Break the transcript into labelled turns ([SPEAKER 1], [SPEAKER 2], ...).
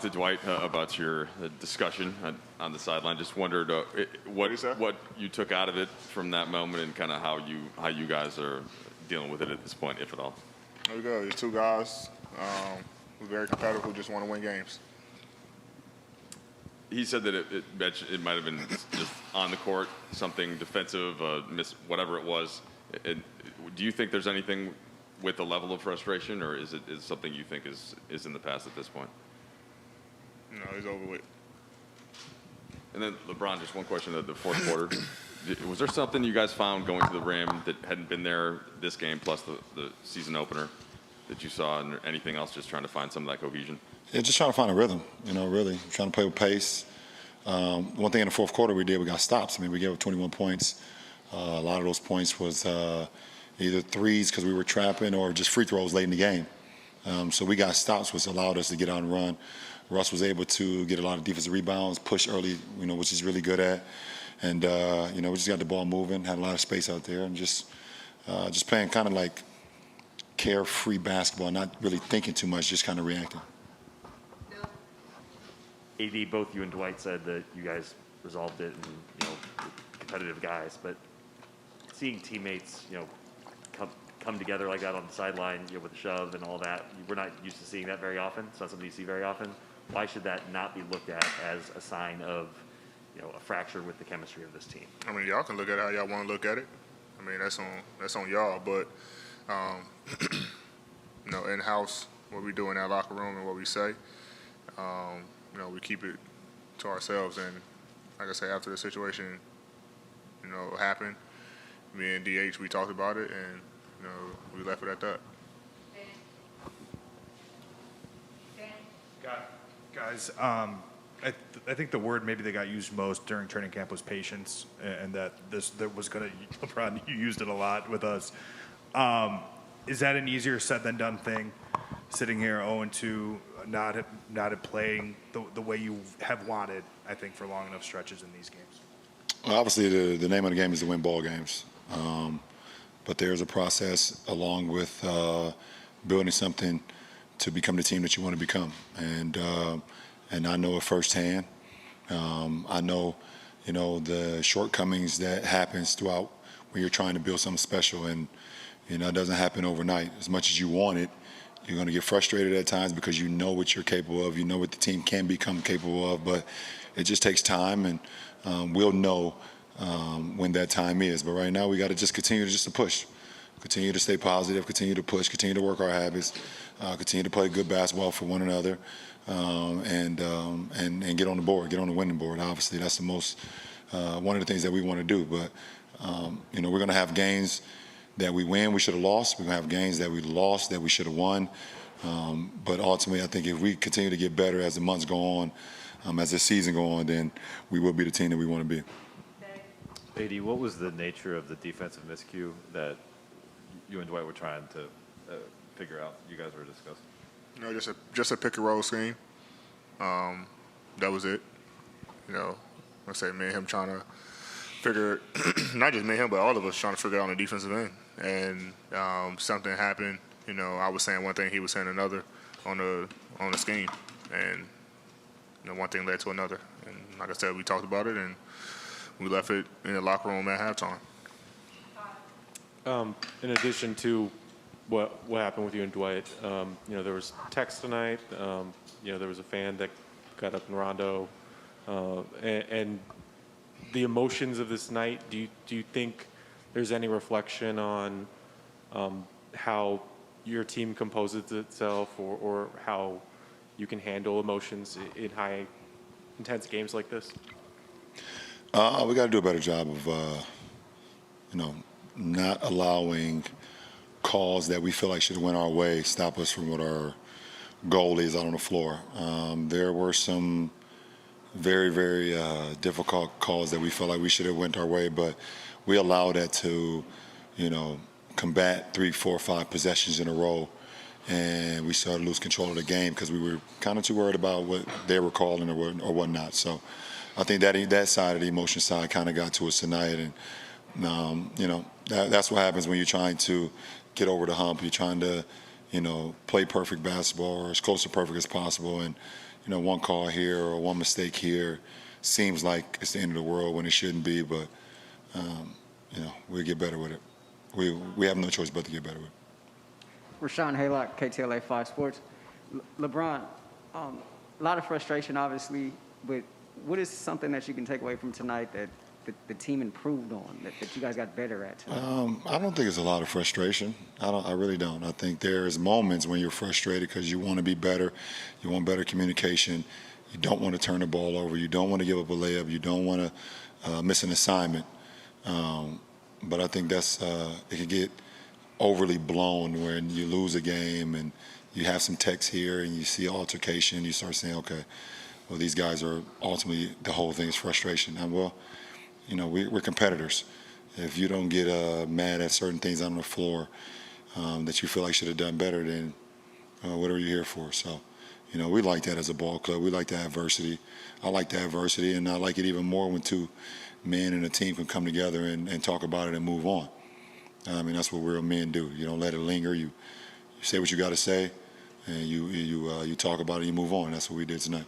[SPEAKER 1] To Dwight about your discussion on the sideline. Just wondered what you took out of it from that moment and kind of how you guys are dealing with it at this point, if at all.
[SPEAKER 2] There we go. There's two guys who are very competitive who just want to win games.
[SPEAKER 1] He said that it might have been just on the court, something defensive, whatever it was. Do you think there's anything with the level of frustration, or is something you think is in the past at this point?
[SPEAKER 2] No, he's over with.
[SPEAKER 1] And then, LeBron, just one question of the fourth quarter. Was there something you guys found going to the rim that hadn't been there this game plus the season opener that you saw, and anything else, just trying to find some of that cohesion?
[SPEAKER 3] Yeah, just trying to find a rhythm, really. Trying to play with pace. One thing in the fourth quarter we did, we got stops. I mean, we gave up 21 points. A lot of those points was either threes because we were trapping or just free throws late in the game. So we got stops, which allowed us to get out and run. Russ was able to get a lot of defensive rebounds, push early, which he's really good at. And, we just got the ball moving, had a lot of space out there, and just playing kind of like carefree basketball, not really thinking too much, just kind of reacting.
[SPEAKER 4] AD, both you and Dwight said that you guys resolved it and, competitive guys. But seeing teammates, come together like that on the sideline, with a shove and all that, we're not used to seeing that very often. It's not something you see very often. Why should that not be looked at as a sign of, a fracture with the chemistry of this team?
[SPEAKER 2] I mean, y'all can look at it how y'all want to look at it. I mean, that's on y'all. But, in-house, what we do in that locker room and what we say, we keep it to ourselves. And like I say, after the situation, happened, me and DH, we talked about it, and, we left it at that.
[SPEAKER 5] Guys, I think the word maybe that got used most during training camp was patience, and that was going to, LeBron, you used it a lot with us. Is that an easier said than done thing, sitting here 0-2, not playing the way you have wanted, I think, for long enough stretches in these games?
[SPEAKER 3] Well, obviously, the name of the game is to win ball games. But there's a process along with building something to become the team that you want to become. And I know it firsthand. I know, the shortcomings that happens throughout when you're trying to build something special. And, it doesn't happen overnight. As much as you want it, you're going to get frustrated at times because you know what you're capable of. You know what the team can become capable of. But it just takes time, and we'll know when that time is. But right now we got to just continue to push. Continue to stay positive, continue to push, continue to work our habits, continue to play good basketball for one another, and get on the board, get on the winning board. Obviously, that's the most one of the things that we want to do. But we're going to have games that we win, we should have lost. We're going to have games that we lost that we should have won. But ultimately, I think if we continue to get better as the months go on, as the season go on, then we will be the team that we want to be.
[SPEAKER 6] AD, what was the nature of the defensive miscue that you and Dwight were trying to figure out? You guys were discussing.
[SPEAKER 2] Just a pick and roll scheme. That was it. Let's say me and him trying to figure, not just me and him, but all of us trying to figure out on the defensive end. And something happened. I was saying one thing, he was saying another on the scheme, and one thing led to another. And like I said, we talked about it, and we left it in the locker room at halftime.
[SPEAKER 7] In addition to what happened with you and Dwight, there was text tonight. There was a fan that got up in Rondo, and the emotions of this night. Do you think there's any reflection on how your team composes itself, or how you can handle emotions in high, intense games like this?
[SPEAKER 3] We got to do a better job of, not allowing calls that we feel like should win our way stop us from what our goal is out on the floor. There were some very, very difficult calls that we felt like we should have went our way, but we allowed that to, combat 3, 4, 5 possessions in a row, and we started to lose control of the game because we were kind of too worried about what they were calling or whatnot. So I think that side of the emotion side kind of got to us tonight, and that's what happens when you're trying to get over the hump. You're trying to, play perfect basketball or as close to perfect as possible, and one call here or one mistake here seems like it's the end of the world when it shouldn't be. But we'll get better with it. We have no choice but to get better with it.
[SPEAKER 8] Rashawn Haylock, KTLA 5 Sports. LeBron, a lot of frustration, obviously, but what is something that you can take away from tonight that the team improved on, that you guys got better at tonight?
[SPEAKER 3] I don't think it's a lot of frustration. I really don't. I think there's moments when you're frustrated because you want to be better. You want better communication. You don't want to turn the ball over. You don't want to give up a layup. You don't want to miss an assignment. But I think it can get overly blown when you lose a game and you have some text here and you see altercation. You start saying, okay, well, these guys are ultimately, the whole thing is frustration. And we're competitors. If you don't get mad at certain things on the floor that you feel like should have done better, then what are you here for? So, we like that as a ball club. We like the adversity. I like the adversity, and I like it even more when two men and a team can come together and talk about it and move on. I mean, that's what real men do. You don't let it linger. You say what you got to say, and you talk about it and you move on. That's what we did tonight.